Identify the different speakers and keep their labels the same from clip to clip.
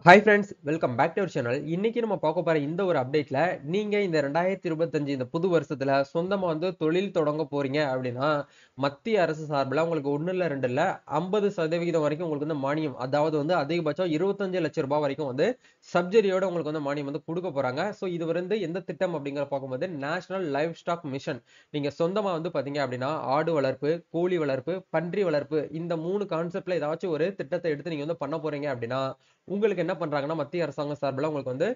Speaker 1: Hi friends, welcome back to our channel. இன்னைக்கு நம்ம பார்க்க போற இந்த ஒரு அப்டேட்ல, நீங்க இந்த 2025 இந்த புது வருஷத்துல சொந்தமா தொழில் தொடங்க போறீங்க அப்படின்னா, மத்திய அரசு சார்புல உங்களுக்கு 1 இல்ல 2 இல்ல 50% வரைக்கும் உங்களுக்கு மானியம். அதாவது அதிகபட்சம் 25 லட்சம் ரூபாய் வரைக்கும் சப்சிடியோட உங்களுக்கு மானியம் குடுக்க போறாங்க. ஸோ இது எந்த திட்டம் அப்படிங்கிற பார்க்கும்போது, நேஷனல் லைவ் ஸ்டாக் மிஷன். நீங்க சொந்தமா பார்த்தீங்க அப்படின்னா, ஆடு வளர்ப்பு, கோழி வளர்ப்பு, பன்றி வளர்ப்பு இந்த 3 கான்செப்ட்ல ஏதாச்சும் ஒரு திட்டத்த எடுத்து நீங்க பண்ண போறீங்க அப்படின்னா, உங்களுக்கு என்ன பண்றாங்கன்னா, மத்திய அரசாங்கம் சார்புல உங்களுக்கு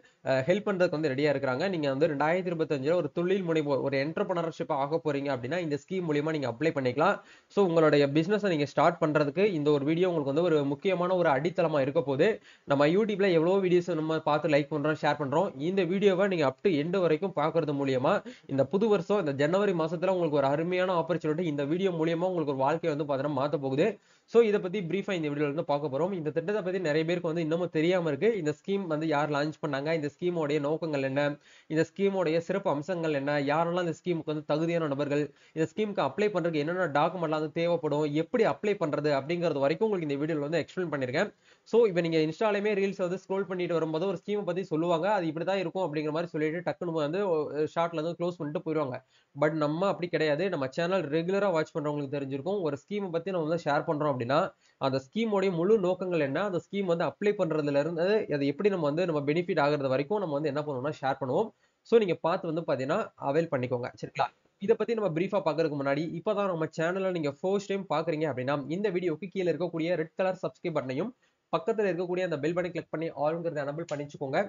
Speaker 1: ஹெல்ப் பண்றதுக்கு ரெடியா இருக்கிறாங்க. நீங்க 2025ல ஒரு தொழில் முனைவோர், ஒரு என்டர்பிரனர்ஷிப் ஆக போறீங்க அப்படின்னா, இந்த ஸ்கீம் மூலியமா நீங்க அப்ளை பண்ணிக்கலாம். சோ உங்களுடைய பிசினஸ நீங்க ஸ்டார்ட் பண்றதுக்கு இந்த ஒரு வீடியோ உங்களுக்கு ஒரு முக்கியமான ஒரு அடித்தளமா இருக்க போகுது. நம்ம YouTubeல எவ்வளவோ வீடியோஸ் நம்ம பார்த்து லைக் பண்றோம், ஷேர் பண்றோம். இந்த வீடியோவ நீங்க அப் டு எண்ட் வரைக்கும் பார்க்கிறது மூலியமா, இந்த புது வருஷம் இந்த ஜனவரி மாசத்துல உங்களுக்கு ஒரு அருமையான ஆப்பர்ச்சுனிட்டி இந்த வீடியோ மூலியமா உங்களுக்கு ஒரு வாழ்க்கை பார்த்தீங்கன்னா மாத்த போகுது. சோ இத பத்தி பிரீஃபா இந்த வீடியோல பார்க்க போறோம். இந்த திட்டத்த பத்தி நிறைய பேருக்கு இன்னமும் தெரியாம இருக்கு. இந்த ஸ்கீம் யார் லான்ச் பண்ணாங்க? இந்த ஸ்கீமோட நோக்கங்கள் என்ன? இந்த ஸ்கீமோட சிறப்பு அம்சங்கள் என்ன? யாரெல்லாம் இந்த ஸ்கீமுக்கு தகுதியான நபர்கள்? இந்த ஸ்கீமுக்கு அப்ளை பண்றதுக்கு என்னென்ன டாக்குமெண்ட்லாம் தேவைப்படும்? எப்படி அப்ளை பண்றது? அப்படிங்கிறது வரைக்கும் உங்களுக்கு இந்த வீடியோல எக்ஸ்பிளைன் பண்ணிருக்கேன். சோ இப்ப நீங்க இன்ஸ்டாலயுமே ரீல்ஸ் ஸ்க்ரோல் பண்ணிட்டு வரும்போது ஒரு ஸ்கீம் பத்தி சொல்லுவாங்க. அது இப்படிதான் இருக்கும் அப்படிங்கிற மாதிரி சொல்லிட்டு டக்குனு ஷார்ட்ல க்ளோஸ் பண்ணிட்டு போயிருவாங்க. பட் நம்ம அப்படி கிடையாது. நம்ம சேனல் ரெகுலரா வாட்ச் பண்றவங்களுக்கு தெரிஞ்சிருக்கும். ஒரு ஸ்கீம் பத்தி நம்ம ஷேர் பண்றோம் அப்படின்னா, அந்த ஸ்கீமோட முழு நோக்கங்கள் என்ன? அந்த ஸ்கீம் அப்ளை பண்றதுல இருந்து அது எப்படி நம்ம பெனிஃபிட் ஆகுறது வரைக்கும் நம்ம என்ன பண்ணுவோம்னா ஷேர் பண்ணுவோம். சோ நீங்க பார்த்து பாத்தீங்கன்னா அவைல் பண்ணிக்கோங்க. சரிங்களா? இத பத்தி நம்ம பிரீஃபா பார்க்கறதுக்கு முன்னாடி, இப்பதான் நம்ம சேனல நீங்க ஃபர்ஸ்ட் டைம் பார்க்குறீங்க அப்படின்னா, இந்த வீடியோக்கு கீழ இருக்கக்கூடிய ரெட் கலர் சப்ஸ்கிரைப் பட்டனையும், பக்கத்துல இருக்கக்கூடிய அந்த பெல் பட்டனை கிளிக் பண்ணி ஆல்ங்கிறத எனபிள் பண்ணி வச்சுக்கோங்க.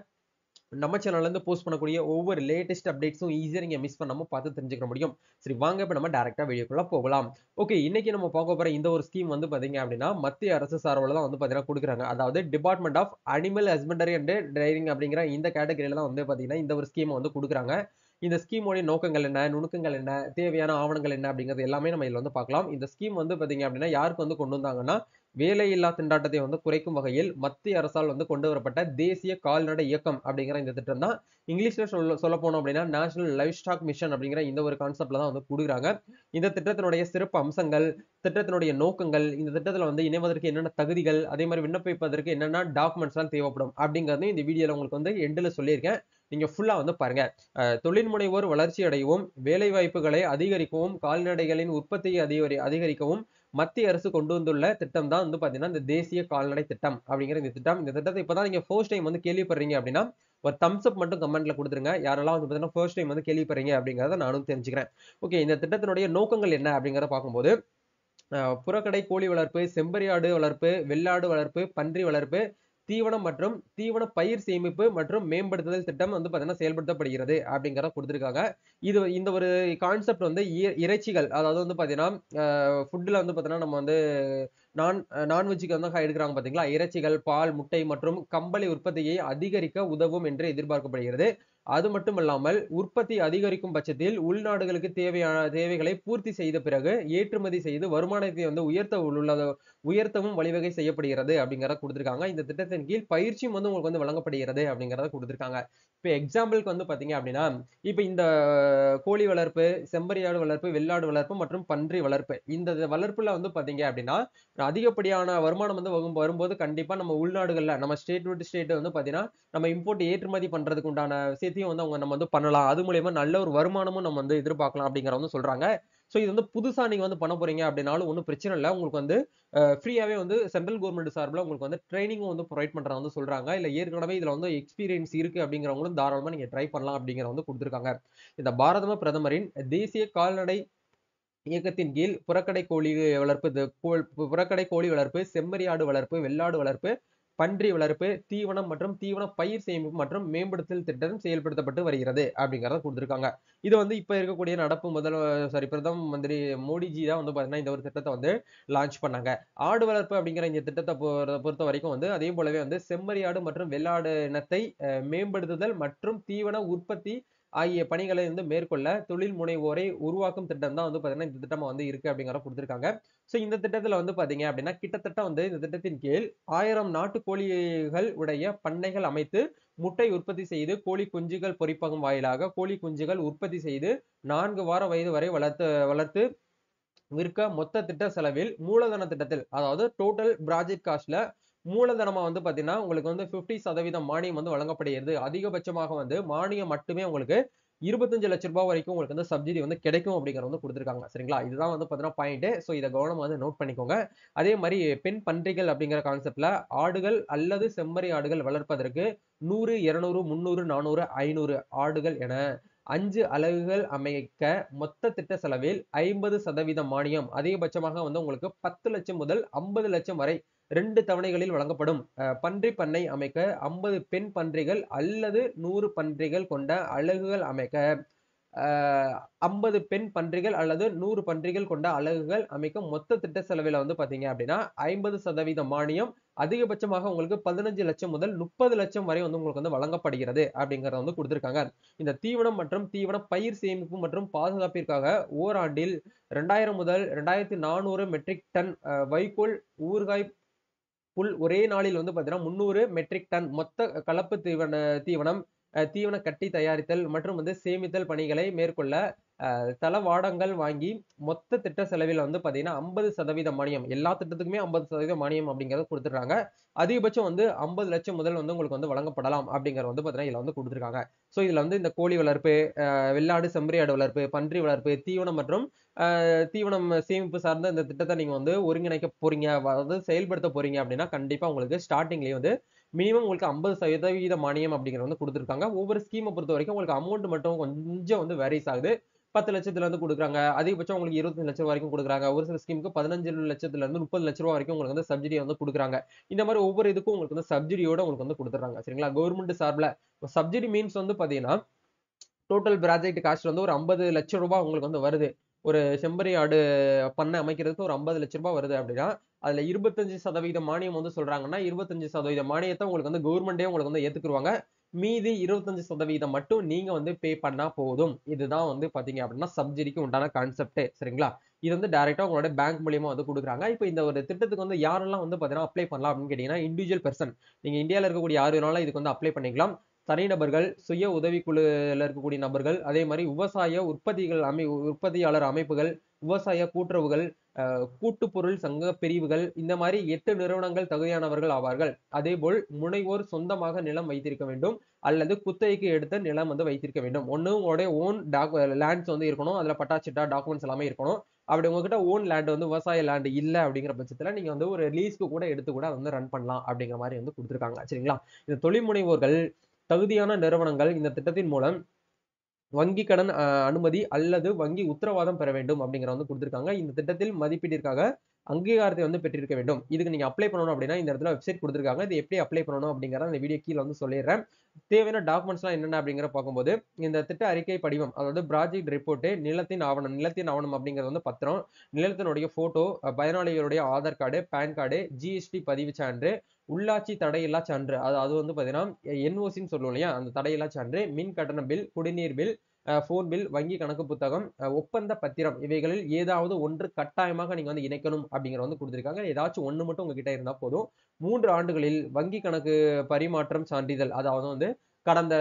Speaker 1: நம்ம சேனல்ல இருந்து போஸ்ட் பண்ணக்கூடிய ஒவ்வொரு லேட்டஸ்ட் அப்டேட்ஸும் ஈஸியா நீங்க மிஸ் பண்ணாம பார்த்து தெரிஞ்சுக்க முடியும். சரி வாங்க இப்ப நம்ம டைரக்டா வீடியோக்குள்ள போகலாம். ஓகே, இன்னைக்கு நம்ம பார்க்க போற இந்த ஒரு ஸ்கீம் பாத்தீங்க அப்படின்னா, மத்திய அரசு சார்பில தான் பாத்தீங்கன்னா குடுக்குறாங்க. அதாவது department of animal husbandry and dairying அப்படிங்கிற இந்த கேட்டகரியில தான் பாத்தீங்கன்னா இந்த ஒரு ஸ்கீம் குடுக்குறாங்க. இந்த ஸ்கீமோட நோக்கங்கள் என்ன, நுணுக்கங்கள் என்ன, தேவையான ஆவணங்கள் என்ன அப்படிங்கிறது எல்லாமே நம்ம இதுல பார்க்கலாம். இந்த ஸ்கீம் பாத்தீங்க அப்படின்னா யாருக்கு கொண்டு வந்தாங்கன்னா, வேலையில்லா திண்டாட்டத்தை குறைக்கும் வகையில் மத்திய அரசால் கொண்டு வரப்பட்ட தேசிய கால்நடை இயக்கம் அப்படிங்கிற இந்த திட்டம் தான். இங்கிலீஷ்ல சொல்ல போனோம் அப்படின்னா நேஷனல் லைவ் ஸ்டாக் மிஷன் அப்படிங்கிற இந்த ஒரு கான்செப்ட்ல தான் கொடுக்குறாங்க. இந்த திட்டத்தினுடைய சிறப்பு அம்சங்கள், திட்டத்தினுடைய நோக்கங்கள், இந்த திட்டத்துல இணைவதற்கு என்னென்ன தகுதிகள், அதே மாதிரி விண்ணப்பிப்பதற்கு என்னென்ன டாக்குமெண்ட்ஸ் எல்லாம் தேவைப்படும் அப்படிங்கறது இந்த வீடியோல உங்களுக்கு எண்டுல சொல்லியிருக்கேன். நீங்க ஃபுல்லா பாருங்க. தொழில் முனைவோர் வளர்ச்சி அடையவும், வேலை வாய்ப்புகளை அதிகரிக்கவும், கால்நடைகளின் உற்பத்தியை அதிகரிக்கவும் மத்திய அரசு கொண்டு வந்துள்ள திட்டம் தான் பாத்தீங்கன்னா இந்த தேசிய கால்நடை திட்டம் அப்படிங்கிற இந்த திட்டம். இந்த திட்டத்தை இப்பதான் நீங்க ஃபர்ஸ்ட் டைம் கேள்விப்படுறீங்க அப்படின்னா, ஒரு தம்ஸ் அப் மட்டும் கமெண்ட்ல கொடுத்துருங்க. யாரெல்லாம் பாத்தீங்கன்னா ஃபர்ஸ்ட் டைம் கேள்விப்படுறீங்க அப்படிங்கறத நானும் தெரிஞ்சுக்கிறேன். ஓகே, இந்த திட்டத்தினுடைய நோக்கங்கள் என்ன அப்படிங்கறத பார்க்கும்போது, புறக்கடை கோழி வளர்ப்பு, செம்பறியாடு வளர்ப்பு, வெள்ளாடு வளர்ப்பு, பன்றி வளர்ப்பு, தீவனம் மற்றும் தீவன பயிர் சேமிப்பு மற்றும் மேம்படுத்துதல் திட்டம் பாத்தீங்கன்னா செயல்படுத்தப்படுகிறது அப்படிங்கறத கொடுத்திருக்காங்க. இந்த ஒரு கான்செப்ட் இறைச்சிகள், அதாவது பாத்தீங்கன்னா ஃபுட்ல பாத்தீங்கன்னா நம்ம நான்வெஜ்ஜுக்கு எடுக்கிறாங்க பாத்தீங்களா? இறைச்சிகள், பால், முட்டை மற்றும் கம்பளி உற்பத்தியை அதிகரிக்க உதவும் என்று எதிர்பார்க்கப்படுகிறது. அது மட்டுமல்லாமல் உற்பத்தி அதிகரிக்கும் பட்சத்தில் உள்நாடுகளுக்கு தேவையான தேவைகளை பூர்த்தி செய்த பிறகு ஏற்றுமதி செய்து வருமானத்தை உயர்த்தவும் வழிவகை செய்யப்படுகிறது அப்படிங்கறத கொடுத்திருக்காங்க. இந்த திட்டத்தின் கீழ் பயிற்சியும் உங்களுக்கு வழங்கப்படுகிறது அப்படிங்கறத கொடுத்திருக்காங்க. இப்ப எக்ஸாம்பிளுக்கு பாத்தீங்க அப்படின்னா, இப்ப இந்த கோழி வளர்ப்பு, செம்பறியாடு வளர்ப்பு, வெள்ளாடு வளர்ப்பு மற்றும் பன்றி வளர்ப்பு, இந்த வளர்ப்புல பாத்தீங்க அப்படின்னா அதிகப்படியான வருமானம் வரும்போது கண்டிப்பா நம்ம உள்நாடுகள்ல நம்ம ஸ்டேட் விட்டு ஸ்டேட் பாத்தீங்கன்னா நம்ம இம்போர்ட் ஏற்றுமதி பண்றதுக்கு உண்டான விஷயத்தையும் அவங்க நம்ம பண்ணலாம். அது மூலியமா நல்ல ஒரு வருமானமும் நம்ம எதிர்பார்க்கலாம் அப்படிங்கறத சொல்றாங்க. சோ இது புதுசா நீங்க பண்ண போறீங்க அப்படின்னாலும் ஒண்ணும் பிரச்சனை இல்ல. உங்களுக்கு ஃப்ரீயாவே சென்ட்ரல் கவர்ன்மெண்ட் சார்புல உங்களுக்கு ட்ரெய்னிங்கும் புரொவைட் பண்றாங்க சொல்றாங்க. இல்ல ஏற்கனவே இதுல எக்ஸ்பீரியன்ஸ் இருக்கு அப்படிங்கிறவங்களும் தாராளமா நீங்க ட்ரை பண்ணலாம் அப்படிங்கறத கொடுத்திருக்காங்க. இந்த பாரத பிரதமரின் தேசிய கால்நடை இயக்கத்தின் கீழ் புறக்கடை கோழி வளர்ப்பு, புறக்கடை கோழி வளர்ப்பு, செம்மறியாடு வளர்ப்பு, வெள்ளாடு வளர்ப்பு, பன்றி வளர்ப்பு, தீவனம் மற்றும் தீவன பயிர் சேமிப்பு மற்றும் மேம்படுத்தல் திட்டம் செயல்படுத்தப்பட்டு வருகிறது அப்படிங்கறத கொடுத்திருக்காங்க. இது இப்ப இருக்கக்கூடிய நடப்பு பிரதம மந்திரி மோடிஜி தான் பாத்தீங்கன்னா இந்த ஒரு திட்டத்தை லான்ச் பண்ணாங்க. ஆடு வளர்ப்பு அப்படிங்கிற இந்த திட்டத்தை பொறுத்த வரைக்கும் அதே போலவே செம்மறியாடு மற்றும் வெள்ளாடு இனத்தை மேம்படுத்துதல் மற்றும் தீவன உற்பத்தி ஆகிய பணிகளை மேற்கொள்ள தொழில் முனைவோரை உருவாக்கும் திட்டம் தான் பாத்தீங்கன்னா இந்த திட்டமா இருக்கு அப்படிங்கறத கொடுத்திருக்காங்க. சோ இந்த திட்டத்துல பாத்தீங்க அப்படின்னா கிட்டத்தட்ட இந்த திட்டத்தின் கீழ் 1000 நாட்டு கோழிகள் உடைய பண்ணைகள் அமைத்து முட்டை உற்பத்தி செய்து கோழி குஞ்சுகள் பொரிப்பகம் வாயிலாக கோழி குஞ்சுகள் உற்பத்தி செய்து 4 வார வயது வரை வளர்த்து வளர்த்து விற்க மொத்த திட்ட செலவில் மூலதன திட்டத்தில், அதாவது டோட்டல் ப்ராஜெக்ட் காஸ்ட்ல மூலதனமா வந்து பாத்தீங்கன்னா உங்களுக்கு வந்து 50% மானியம் வந்து வழங்கப்படுகிறது. அதிகபட்சமாக வந்து மானியம் மட்டுமே உங்களுக்கு 25 லட்சம் ரூபாய் வரைக்கும் உங்களுக்கு வந்து சப்சிடி வந்து கிடைக்கும் அப்படிங்கிறத வந்து குடுத்திருக்காங்க. சரிங்களா? இதுதான் வந்து பாத்தீங்கன்னா பாயிண்ட். சோ இத கவனமா வந்து நோட் பண்ணிக்கோங்க. அதே மாரி பெண் பன்றிகள் அப்படிங்கிற கான்செப்ட்ல ஆடுகள் அல்லது செம்மறி ஆடுகள் வளர்ப்பதற்கு 100, 200, 300, 400, 500 ஆடுகள் என 5 அலகுகள் அமைக்க மொத்த திட்ட செலவில் 50% மானியம் அதிகபட்சமாக வந்து உங்களுக்கு 10 லட்சம் முதல் 50 லட்சம் வரை 2 தவணைகளில் வழங்கப்படும். பன்றி பண்ணை அமைக்க 50 பெண் பன்றிகள் அல்லது 100 பன்றிகள் கொண்ட அலகுகள் அமைக்க அ 50 பெண் பன்றிகள் அல்லது 100 பன்றிகள் கொண்ட அலகுகள் அமைக்க மொத்த திட்ட செலவில வந்து பார்த்தீங்க அப்படின்னா, 50% மானியம் அதிகபட்சமாக உங்களுக்கு 15 லட்சம் முதல் 30 லட்சம் வரை வந்து உங்களுக்கு வந்து வழங்கப்படுகிறது அப்படிங்கிறத வந்து குடுத்திருக்காங்க. இந்த தீவனம் மற்றும் தீவன பயிர் சேமிப்பு மற்றும் பாதுகாப்பிற்காக ஓராண்டில் 2000 முதல் 2400 மெட்ரிக் டன் வைக்கோல், ஊறுகாய், புல் ஒரே நாளில் வந்து பார்த்தீங்கன்னா 300 மெட்ரிக் டன் மொத்த கலப்பு தீவனம், தீவன கட்டி தயாரித்தல் மற்றும் வந்து சேமித்தல் பணிகளை மேற்கொள்ள தளவாடங்கள் வாங்கி மொத்த திட்ட செலவில் வந்து பார்த்தீங்கன்னா 50% மானியம். எல்லா திட்டத்துக்குமே 50% மானியம் அப்படிங்கிறத குடுத்துடுறாங்க. அதிகபட்சம் வந்து 50 லட்சம் முதல் வந்து உங்களுக்கு வந்து வழங்கப்படலாம் அப்படிங்கிறது வந்து பார்த்தீங்கன்னா, இதுல வந்து குடுத்துருக்காங்க. சோ இதுல வந்து இந்த கோழி வளர்ப்பு, வெள்ளாடு, செம்மறி ஆடு வளர்ப்பு, பன்றி வளர்ப்பு, தீவனம் மற்றும் தீவனம் சேமிப்பு சார்ந்த இந்த திட்டத்த நீங்க வந்து ஒருங்கிணைக்க போறீங்க, அதாவது செயல்படுத்த போறீங்க அப்படின்னா, கண்டிப்பா உங்களுக்கு ஸ்டார்ட்டிங்லயே வந்து மினிமம் உங்களுக்கு 50% மானியம் அப்படிங்கிறது வந்து குடுத்துருக்காங்க. ஒவ்வொரு ஸ்கீம பொறுத்தவரைக்கும் உங்களுக்கு அமௌண்ட் மட்டும் கொஞ்சம் வந்து வேரீஸ் ஆகுது. 10 லட்சத்துல இருந்து குடுக்குறாங்க. அதிகபட்சம் உங்களுக்கு 25 லட்சம் வரைக்கும் குடுக்குறாங்க. ஒரு சில ஸ்கீம்க்கு 15 லட்சத்துல இருந்து 30 லட்சம் ரூபாய் வரைக்கும் உங்களுக்கு வந்து சப்சிடியா வந்து குடுக்குறாங்க. இந்த மாரி ஒவ்வொரு இதுக்கும் உங்களுக்கு வந்து சப்சிடியோட உங்களுக்கு வந்து குடுத்துடுறாங்க. சரிங்களா? கவர்ன்மெண்ட் சார்புல சப்சிடி மீன்ஸ் வந்து பாத்தீங்கன்னா, டோட்டல் ப்ராஜெக்ட் காஸ்ட் வந்து ஒரு 50 லட்சம் ரூபாய் உங்களுக்கு வந்து வருது. ஒரு செம்மறி ஆடு பண்ணை அமைக்கிறதுக்கு ஒரு 50 லட்சம் ரூபாய் வருது அப்படின்னா, அதுல 25% மானியம் வந்து சொல்றாங்கன்னா, 25% மானியத்த உங்களுக்கு வந்து கவர்மெண்டே உங்களுக்கு வந்து ஏத்துக்குருவாங்க. மீதி 25% மட்டும் நீங்க வந்து பே பண்ணா போதும். இதுதான் வந்து பாத்தீங்க அப்படின்னா, சப்சிடிக்கு உண்டான கான்செப்ட்டே. சரிங்களா? இது வந்து டைரக்ட்டா உங்களோட பேங்க் மூலியமா வந்து குடுக்குறாங்க. இப்ப இந்த ஒரு திட்டத்துக்கு வந்து யாரெல்லாம் வந்து பாத்தீங்கன்னா, அப்ளை பண்ணலாம் அப்படின்னு கேட்டீங்கன்னா, இண்டிவிஜுவல் பெர்சன். நீங்க இந்தியால இருக்கக்கூடிய யார் வேணாலும் இதுக்கு வந்து அப்ளை பண்ணிக்கலாம். தனிநபர்கள், சுய உதவிக்குழுல இருக்கக்கூடிய நபர்கள், அதே மாரி விவசாய உற்பத்தியாளர் அமைப்புகள், விவசாய கூட்டுறவுகள், கூட்டுப்பொருள் சங்க பிரிவுகள், இந்த மாரி 8 நிறுவனங்கள் தகுதியானவர்கள் ஆவார்கள். அதேபோல் முனைவோர் சொந்தமாக நிலம் வைத்திருக்க வேண்டும் அல்லது குத்தகைக்கு எடுத்த நிலம் வந்து வைத்திருக்க வேண்டும். ஒண்ணு உங்களுடைய ஓன் லேண்ட்ஸ் வந்து இருக்கணும். அதுல பட்டா, சிட்டா, டாக்குமெண்ட்ஸ் எல்லாமே இருக்கணும். அப்படி உங்ககிட்ட ஓன் லேண்ட் வந்து விவசாய லேண்ட் இல்ல அப்படிங்கிற பட்சத்துல நீங்க வந்து ஒரு லீஸ்க்கு கூட எடுத்து கூட அத வந்து ரன் பண்ணலாம் அப்படிங்கிற மாரி வந்து குடுத்திருக்காங்க. சரிங்களா? இந்த தொழில் முனைவோர்கள் தகுதியான நிறுவனங்கள் இந்த திட்டத்தின் மூலம் வங்கி கடன் அனுமதி அல்லது வங்கி உத்தரவாதம் பெற வேண்டும் அப்படிங்கிற வந்து குடுத்திருக்காங்க. இந்த திட்டத்தில் மதிப்பீட்டிற்காக அங்கீகாரத்தை வந்து பெற்றிருக்க வேண்டும். இதுக்கு நீங்க அப்ளை பண்ணணும் அப்படின்னா, இந்த இடத்துல வெப்சைட் குடுத்திருக்காங்க. இது எப்படி அப்ளை பண்ணணும் அப்படிங்கிறத அந்த வீடியோ கீழ வந்து சொல்லிர்றேன். தேவையான டாக்குமெண்ட்ஸ்லாம் என்னென்ன அப்படிங்கிறத பார்க்கும்போது, இந்த திட்ட அறிக்கை படிவம், அதாவது ப்ராஜெக்ட் ரிப்போர்ட், நிலத்தின் ஆவணம் அப்படிங்கிறது வந்து பத்திரம், நிலத்தினுடைய போட்டோ, பயனாளிகளுடைய Aadhaar card, PAN card, GST பதிவுச் சான்று, உள்ளாட்சி தடையில்லா சான்று. அது வந்து பார்த்தீங்கன்னா, என்ஓசின்னு சொல்லுவோம் இல்லையா? அந்த தடையில்லா சான்று, மின் கட்டண பில், குடிநீர் பில், ஃபோன் பில், வங்கி கணக்கு புத்தகம், ஒப்பந்த பத்திரம் இவைகளில் ஏதாவது ஒன்று கட்டாயமாக நீங்க வந்து இணைக்கணும் அப்படிங்கிறத வந்து குடுத்திருக்காங்க. ஏதாச்சும் ஒண்ணு மட்டும் உங்ககிட்ட இருந்தா போதும். 3 ஆண்டுகளில் வங்கி கணக்கு பரிமாற்றம் சான்றிதழ், அதாவது வந்து கடந்த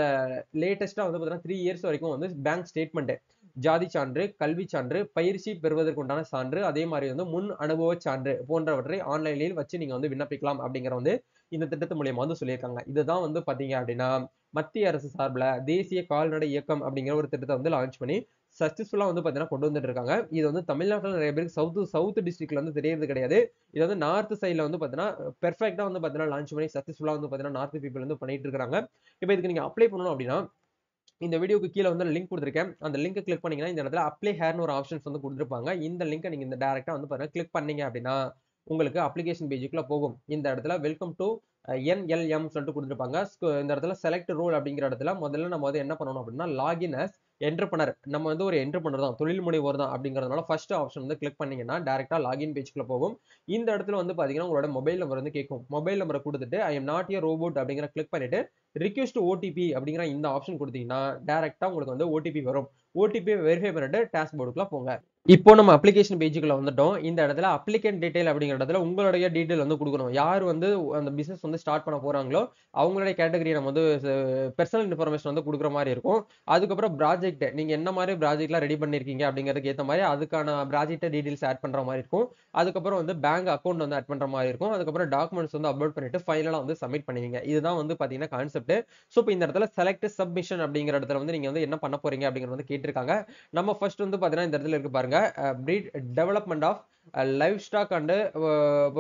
Speaker 1: லேட்டஸ்ட்டா வந்து பார்த்தீங்கன்னா 3 இயர்ஸ் வரைக்கும் வந்து பேங்க் ஸ்டேட்மெண்ட், ஜாதி சான்று, கல்வி சான்று, பயிற்சி பெறுவதற்கு உண்டான சான்று, அதே மாரி வந்து முன் அனுபவ சான்று போன்றவற்றை ஆன்லைனில் வச்சு நீங்க வந்து விண்ணப்பிக்கலாம் அப்படிங்கிற வந்து இந்த திட்டத்து மூலியமா வந்து சொல்லியிருக்காங்க. இதுதான் வந்து பார்த்தீங்க அப்படின்னா, மத்திய அரசு சார்புல தேசிய கால்நடை இயக்கம் அப்படிங்கிற ஒரு திட்டத்த வந்து லான்ச் பண்ணி சக்சஸ்ஃபுல்லா வந்து பார்த்தீங்கன்னா கொண்டு வந்துட்டு இருக்காங்க. இது வந்து தமிழ்நாட்டுல நிறைய பேருக்கு சவுத் டிஸ்ட்ரிக்ட்ல வந்து தெரியறது கிடையாது. இது வந்து நார்த் சைடுல வந்து பார்த்தீங்கன்னா பெர்ஃபெக்ட்டா வந்து பார்த்தீங்கன்னா லான்ச் பண்ணி சக்சஸ்ஃபுல்லா வந்து பார்த்தீங்கன்னா நார்த் பீப்பிள் வந்து பண்ணிட்டு இருக்காங்க. இப்ப இதுக்கு நீங்க அப்ளை பண்ணணும் அப்படின்னா, இந்த வீடியோக்கு கீழ வந்து லிங்க் குடுத்திருக்கேன். அந்த லிங்க்க கிளிக் பண்ணீங்கன்னா, இந்த இடத்துல அப்ளை ஹேர்ன்னு ஒரு ஆப்ஷன்ஸ் வந்து குடுத்திருப்பாங்க. இந்த லிங்க்க நீங்க இந்த டைரக்ட்டா வந்து பாருங்க கிளிக் பண்ணீங்க அப்படின்னா, உங்களுக்கு அப்ளிகேஷன் பேஜுக்குள்ள போகும். இந்த இடத்துல வெல்கம் டூ என்எல்எம் சொல்லிட்டு குடுத்திருப்பாங்க. இந்த இடத்துல செலக்ட் ரோல் அப்படிங்கிற இடத்துல முதல்ல நம்ம வந்து என்ன பண்ணணும் அப்படின்னா, லாகின் அஸ் என்டர்பிரனர். நம்ம வந்து ஒரு என்டர்பிரனர் தான். தொழில் முனைவோர் தான் அப்படிங்கிறதுனால ஃபர்ஸ்ட் ஆப்ஷன் வந்து கிளிக் பண்ணீங்கன்னா, டைரக்ட்டா லாகின் பேஜ்க்குள்ள போகும். இந்த இடத்துல வந்து பாத்தீங்கன்னா, உங்களோட மொபைல் நம்பர் வந்து கேட்கும். மொபைல் நம்பர குடுத்துட்டு, ஐ அம் நாட் எ ரோபோட் அப்படிங்கிற கிளிக் பண்ணிட்டு, ரிக்வெஸ்ட் ஓடிபி அப்படிங்கிற இந்த ஆப்ஷன் குடுத்தீங்கன்னா, டைரக்ட்டா உங்களுக்கு வந்து ஓடிபி வரும். ஓடிபிய வெரிஃபை பண்ணிட்டு டாஷ்போர்டுக்குள்ள போங்க. இப்போ நம்ம அப்ளிகேஷன் பேஜுக்குள்ள வந்துட்டோம். இந்த இடத்துல அப்ளிகன்ட் டீடைல் அப்படிங்கிற இடத்துல உங்களுடைய டீடைல் வந்து குடுக்கணும். யார் வந்து அந்த பிசினஸ் வந்து ஸ்டார்ட் பண்ண போறாங்களோ, அவங்களுடைய கேட்டகரிய நம்ம வந்து பெர்சனல் இன்ஃபர்மேஷன் வந்து குடுக்குற மாரி இருக்கும். அதுக்கப்புறம் ப்ராஜெக்ட் நீங்க என்ன மாரி ப்ராஜெக்ட்லாம் ரெடி பண்ணியிருக்கீங்க அப்படிங்கிறதுக்கு ஏத்த மாரி அதுக்கான ப்ராஜெக்ட் டீடைல்ஸ் ஆட் பண்ற மாரி இருக்கும். அதுக்கப்புறம் வந்து பேங்க் அக்கவுண்ட் வந்து ஆட் பண்ற மாரி இருக்கும். அதுக்கப்புறம் டாக்குமெண்ட்ஸ் வந்து அப்லோட் பண்ணிட்டு ஃபைனலா வந்து சப்மிட் பண்ணுவீங்க. இதுதான் வந்து பார்த்தீங்கன்னா கான்செப்ட். ஸோ இப்ப இந்த இடத்துல செலக்ட் சப்மிஷன் அப்படிங்கிற இடத்துல வந்து நீங்க வந்து என்ன பண்ண போறீங்க அப்படிங்கிறது வந்து கேட்டிருக்காங்க. நம்ம ஃபர்ஸ்ட் வந்து பார்த்தீங்கன்னா இந்த இடத்துல இருக்கு பாருங்க. breed development of livestock and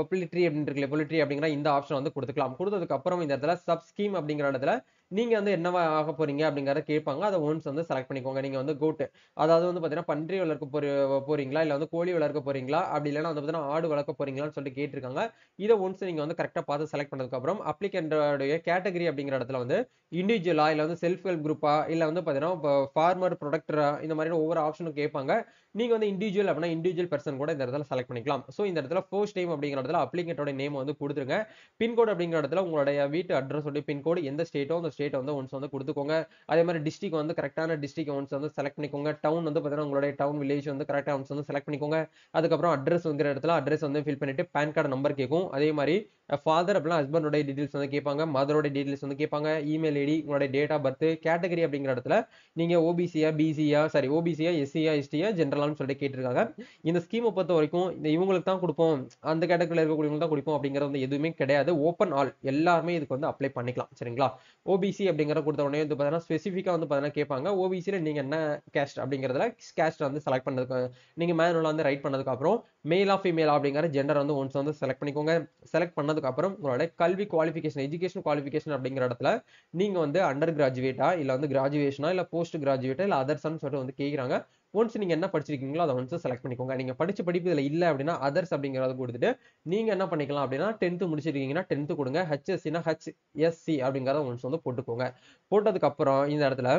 Speaker 1: poultry அப்படின்னு இருக்குல்ல பொலிட்ரி அப்படிங்கிற இந்த ஆப்ஷன் வந்து கொடுத்துக்கலாம். கொடுத்ததுக்கு அப்புறம் இந்த இடத்துல சப் ஸ்கீம் அப்படிங்கிற இடத்துல நீங்க வந்து என்னவா ஆக போறீங்க அப்படிங்கறத கேட்பாங்க. அதை ஒன்ஸ் வந்து செலக்ட் பண்ணிக்கோங்க. நீங்க வந்து கோட் அதாவது வந்து பாத்தீங்கன்னா பன்றி வளர்க்க போறீங்களா இல்ல வந்து கோழி வளர்க்க போறீங்களா அப்படி இல்லைன்னா வந்து பாத்தீங்கன்னா ஆடு வளர்க்க போறீங்களான்னு சொல்லிட்டு கேட்டிருக்காங்க. இதை ஒன்ஸ் நீங்க வந்து கரெக்டா பார்த்து செலக்ட் பண்ணதுக்கு அப்புறம் அப்ளிகண்டோடைய கேட்டகரி அப்படிங்கிற இடத்துல வந்து இண்டிவிஜுவலா இல்ல வந்து செல்ஃப் ஹெல்ப் குரூப்பா இல்ல வந்து பாத்தீங்கன்னா ஃபார்மர் ப்ரொடக்டரா இந்த மாதிரி ஒவ்வொரு ஆப்ஷனும் கேட்பாங்க. நீங்க வந்து இண்டிவிஜுவல் அப்படின்னா இண்டிவிஜுவல் பர்சன் கூட இந்த இடத்துல செலக்ட் பண்ணிக்கலாம். சோ இந்த இடத்துல ஃபர்ஸ்ட் டைம் அப்படிங்கிற இடத்துல அப்ளிகேட்டோட நேம் வந்து கொடுத்துருங்க. பின்கோட் அப்படிங்கிற இடத்துல உங்களுடைய வீட்டு அட்ரஸ் உடைய பின்கோடு எந்த ஸ்டேட்டோ அந்த ஸ்டேட் வந்து ஒன்ஸ் வந்து கொடுத்துக்கோங்க. அதே மாதிரி டிஸ்ட்ரிக்ட் வந்து கரெக்டான டிஸ்ட்ரிக்ட் ஒன்ஸ் வந்து செலக்ட் பண்ணிக்கோங்க. டவுன் வந்து பாத்தீங்கன்னா உங்களுடைய டவுன் வில்லேஜ் வந்து கரெக்டா ஒன்ஸ் வந்து செலக்ட் பண்ணிக்கோங்க. அதுக்கப்புறம் அட்ரஸ்ங்கிற இடத்துல அட்ரஸ் வந்து ஃபில் பண்ணிட்டு பேன் கார்டு நம்பர் கேட்கும். அதே மாதிரி ஃபாதர் அப்படின்னா ஹஸ்பண்டோட டீடைல்ஸ் வந்து கேட்பாங்க. மதரோட டீடைல்ஸ் வந்து கேட்பாங்க. இமெயில் ஐடி உங்களுடைய டேட் ஆஃப் பர்த் கேட்டகரி அப்படிங்கிற இடத்துல நீங்க ஓபிசியா பிசியா சாரி ஓபிசியா எஸ்சியா எஸ்டியா ஜென்ரலான்னு சொல்லிட்டு கேட்டிருக்காங்க. இந்த ஸ்கீமை பொறுத்த வரைக்கும் இந்த இவங்களுக்கு தான் கொடுப்போம் அந்த கேட்டகரியில் இருக்கக்கூடியவங்களுக்கு தான் கொடுப்போம் அப்படிங்கிறது வந்து எதுவுமே கிடையாது. ஓப்பன் ஆல் எல்லாருமே இதுக்கு வந்து அப்ளை பண்ணிக்கலாம். சரிங்களா? ஓபிசி அப்படிங்கிற கொடுத்த உடனே வந்து பார்த்தீங்கன்னா ஸ்பெசிஃபிக்காக வந்து பார்த்தீங்கன்னா கேட்பாங்க. ஓபிசியில் நீங்க என்ன கேஸ்ட் அப்படிங்கிறதுல கேஸ்ட் வந்து செலக்ட் பண்ணதுக்கு நீங்க மேனுவலா வந்து ரைட் பண்ணதுக்கு அப்புறம் மேலா ஃபீமேலா அப்படிங்கிற ஜெண்டர் வந்து ஒன்ஸ் வந்து செலக்ட் பண்ணிக்கோங்க. செலக்ட் பண்ணதுக்கு அப்புறம் உங்களோட கல்வி குவாலிஃபிகேஷன் எஜுகேஷன் குவாலிஃபிகேஷன் அப்படிங்கிற இடத்துல நீங்க வந்து அண்டர் கிராஜுவேட்டா இல்ல வந்து கிராஜுவேஷனா இல்ல போஸ்ட் கிராஜுவேட்டா இல்ல அதர்ஸ்னு சொல்லிட்டு வந்து கேக்குறாங்க. ஒன்ஸ் நீங்க என்ன படிச்சிருக்கீங்களோ அதை வந்து செலக்ட் பண்ணிக்கோங்க. நீங்க படிச்ச படிப்பு இதுல இல்ல அப்படின்னா அதர்ஸ் அப்படிங்கறத கொடுத்துட்டு நீங்க என்ன பண்ணிக்கலாம் அப்படின்னா 10th முடிச்சிருக்கீங்கன்னா 10th கொடுங்க. ஹெச்எஸ்சினா ஹெச்எஸ்சி அப்படிங்கறத ஒன்ஸ் வந்து போட்டுக்கோங்க. போட்டதுக்கு அப்புறம் இந்த இடத்துல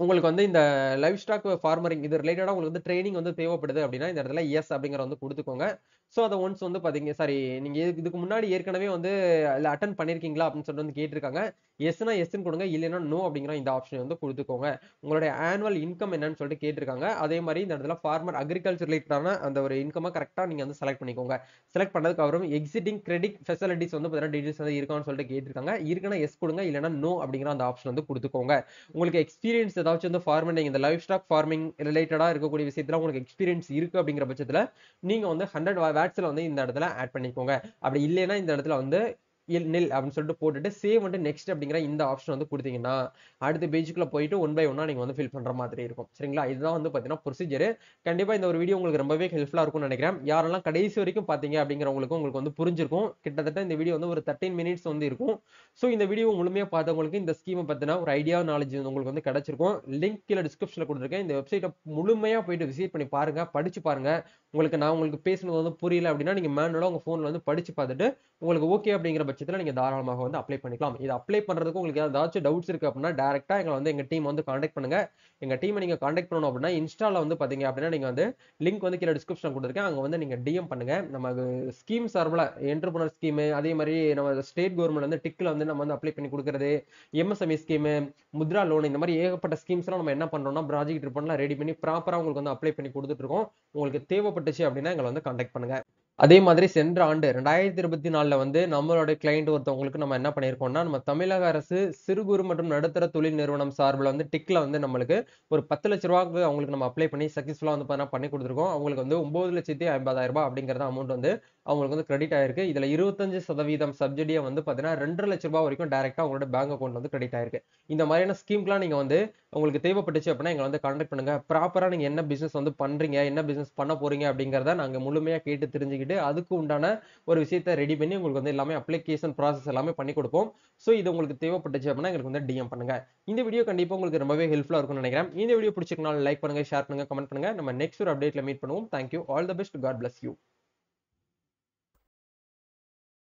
Speaker 1: உங்களுக்கு வந்து இந்த லைவ் ஸ்டாக் ஃபார்மரிங் இது ரிலேட்டடா உங்களுக்கு வந்து ட்ரைனிங் வந்து தேவைப்படுது அப்படின்னா இந்த இடத்துல எஸ் அப்படிங்கிற வந்து கொடுத்துக்கோங்க. சோ அதை ஒன்ஸ் வந்து பாத்தீங்க சாரி நீங்க இதுக்கு முன்னாடி ஏற்கனவே வந்து அதுல அட்டன் பண்ணிருக்கீங்களா அப்படின்னு சொல்லிட்டு வந்து கேட்டிருக்காங்க. எஸ்னா எஸ்ன்னு கொடுங்க. இல்லைன்னா நோ அப்படிங்கிற இந்த ஆப்ஷன் வந்து கொடுத்துக்கோங்க. உங்களுடைய ஆனுவல் இன்கம் என்னன்னு சொல்லிட்டு கேட்டிருக்காங்க. அதே மாதிரி இந்த இடத்துல ஃபார்மர் அக்ரிகல்ச்சர் ரிலேட்டடான அந்த ஒரு இன்கமா கரெக்டா நீங்க வந்து செலக்ட் பண்ணிக்கோங்க. செலக்ட் பண்ணதுக்கு அப்புறம் எக்ஸிட்டிங் கிரெடிட் ஃபெசிலிட்டிஸ் வந்து பாத்தீங்கன்னா டீடைல்ஸ் வந்து இருக்கான்னு சொல்லிட்டு கேட்டிருக்காங்க. இருக்குன்னா எஸ் கொடுங்க. இல்லைன்னா நோ அப்படிங்கிற அந்த ஆப்ஷன் வந்து கொடுத்துக்கோங்க. உங்களுக்கு எக்ஸ்பீரியன்ஸ் ஏதாச்சும் வந்து ஃபார்மிங் இந்த லைவ் ஸ்டாக் ஃபார்மிங் ரிலேட்டடா இருக்கக்கூடிய விஷயத்துல உங்களுக்கு எக்ஸ்பீரியன்ஸ் இருக்கு அப்படிங்கிற பட்சத்துல நீங்க வந்து 100 வேட்ஸ்ல வந்து இந்த இடத்துல ஆட் பண்ணிக்கோங்க. அப்படி இல்லைன்னா இந்த இடத்துல வந்து நில் அப்படின்னு சொல்லிட்டு போட்டுட்டு சேவ் வந்து நெக்ஸ்ட் அப்படிங்கிற இந்த ஆப்ஷன் வந்து கொடுத்தீங்கன்னா அடுத்த பேஜுக்குள்ள போயிட்டு ஒன் பை ஒன்னா நீங்க வந்து ஃபில் பண்ற மாதிரி இருக்கும். சரிங்களா? இதுதான் வந்து பாத்தீங்கன்னா ப்ரொசீஜர். கண்டிப்பா இந்த ஒரு வீடியோ உங்களுக்கு ரொம்பவே ஹெல்ப்ஃபுல்லா இருக்கும்னு நினைக்கிறேன். யாரெல்லாம் கடைசி வரைக்கும் பாத்தீங்க உங்களுக்கு வந்து புரிஞ்சிருக்கும். கிட்டத்தட்ட இந்த வீடியோ வந்து ஒரு 13 மினிட்ஸ் வந்து இருக்கும். சோ இந்த வீடியோ முழுமையா பார்த்தவங்களுக்கு இந்த ஸ்கீமை பத்தின ஒரு ஐடியா நாலேஜ் உங்களுக்கு வந்து கிடைச்சிருக்கும். லிங்க் கீழே டிஸ்கிரிப்ஷன்ல கொடுத்துருக்கேன். இந்த வெப்சைட்டை முழுமையா போயிட்டு விசிட் பண்ணி பாருங்க. படிச்சு பாருங்க. உங்களுக்கு பேசுனது வந்து புரியல அப்படின்னா நீங்க மேனுவலா உங்க போன்ல வந்து படிச்சு பார்த்துட்டு உங்களுக்கு ஓகே அப்படிங்கிற பட்சத்துல நீங்க தாராளமாக வந்து அப்ளை பண்ணிக்கலாம். இது அப்ளை பண்றதுக்கு உங்களுக்கு ஏதாச்சும் டவுட்ஸ் இருக்கு அப்படின்னா டைரக்டா எங்க டீம் வந்து கான்டாக்ட் பண்ணுங்க. எங்க டீமை நீங்க கான்டாக்ட் பண்ணணும் அப்படின்னா இன்ஸ்டால வந்து பாத்தீங்க அப்படின்னா நீங்க வந்து லிங்க் வந்து கீழே டிஸ்கிரிப்ஷன் கொடுத்துருக்கேன். அங்க வந்து நீங்க டிஎம் பண்ணுங்க. நம்ம ஸ்கீம் சார்பில் என்டர்பிரினர் ஸ்கீம் அதே மாதிரி நம்ம ஸ்டேட் கவர்மெண்ட் வந்து டிக்ல வந்து நம்ம வந்து அப்ளை பண்ணி கொடுக்கறது எம்எஸ்எம்இ ஸ்கீம் முத்ரா லோன் இந்த மாதிரி ஏகப்பட்ட ஸ்கீம்ஸ் எல்லாம் நம்ம என்ன பண்றோம்னா ப்ராஜெக்ட் ரிப்போர்ட்லாம் ரெடி பண்ணி ப்ராப்பரா உங்களுக்கு வந்து அப்ளை பண்ணி கொடுத்துட்டு இருக்கோம். உங்களுக்கு தேவைப்பட்டுச்சு அப்படின்னா எங்களை வந்து கான்டாக்ட் பண்ணுங்க. அதே மாதிரி சென்ற ஆண்டு 2024ல வந்து நம்மளோட கிளையண்ட் ஒருத்தவங்களுக்கு நம்ம என்ன பண்ணியிருக்கோம்னா நம்ம தமிழக அரசு சிறு குறு மற்றும் நடுத்தர தொழில் நிறுவனம் சார்பில் வந்து டிக்ல வந்து நம்மளுக்கு ஒரு 10 லட்ச ரூபாய்க்கு அவங்களுக்கு நம்ம அப்ளை பண்ணி சக்சஸ்ஃபுல்லா வந்து பண்ணி கொடுத்துருக்கோம். அவங்களுக்கு வந்து 9,50,000 அப்படிங்கறது அமௌண்ட் வந்து அவங்களுக்கு வந்து கிரெடிட் ஆயிருக்கு. இதுல 25% சப்சிடியா வந்து பாத்தீங்கன்னா 2,50,000 ரூபாய் வரைக்கும் டைரக்டா அவங்களோட பேங்க் அக்கௌண்ட் வந்து கிரெடிட் ஆயிருக்கு. இந்த மாதிரியான ஸ்கீம்லாம் நீங்க வந்து உங்களுக்கு தேவைப்பட்டுச்சு அப்படின்னா எங்களை வந்து கான்டாக்ட் பண்ணுங்க. ப்ராப்பரா நீங்க என்ன பிசினஸ் வந்து பண்றீங்க என்ன பிசினஸ் பண்ண போறீங்க அப்படிங்கறத நாங்க முழுமையா கேட்டு தெரிஞ்சுக்கிட்டு அதுக்கு உண்டான ஒரு விஷயத்தை ரெடி பண்ணி உங்களுக்கு வந்து எல்லாமே அப்ளிகேஷன் ப்ராசஸ் எல்லாமே பண்ணி கொடுப்போம். சோ இது உங்களுக்கு தேவைப்பட்டுச்சு அப்படின்னா எங்களுக்கு வந்து டிஎம் பண்ணுங்க. இந்த வீடியோ கண்டிப்பா உங்களுக்கு ரொம்பவே ஹெல்ப்ஃபுல்லா இருக்கும்னு நினைக்கிறேன். இந்த வீடியோ பிடிச்சிருக்கனால லைக் பண்ணுங்க ஷேர் பண்ணுங்க கமெண்ட் பண்ணுங்க. நம்ம நெக்ஸ்ட் ஒரு அப்டேட்ல மீட் பண்ணுவோம். Thank you all the best. God bless you.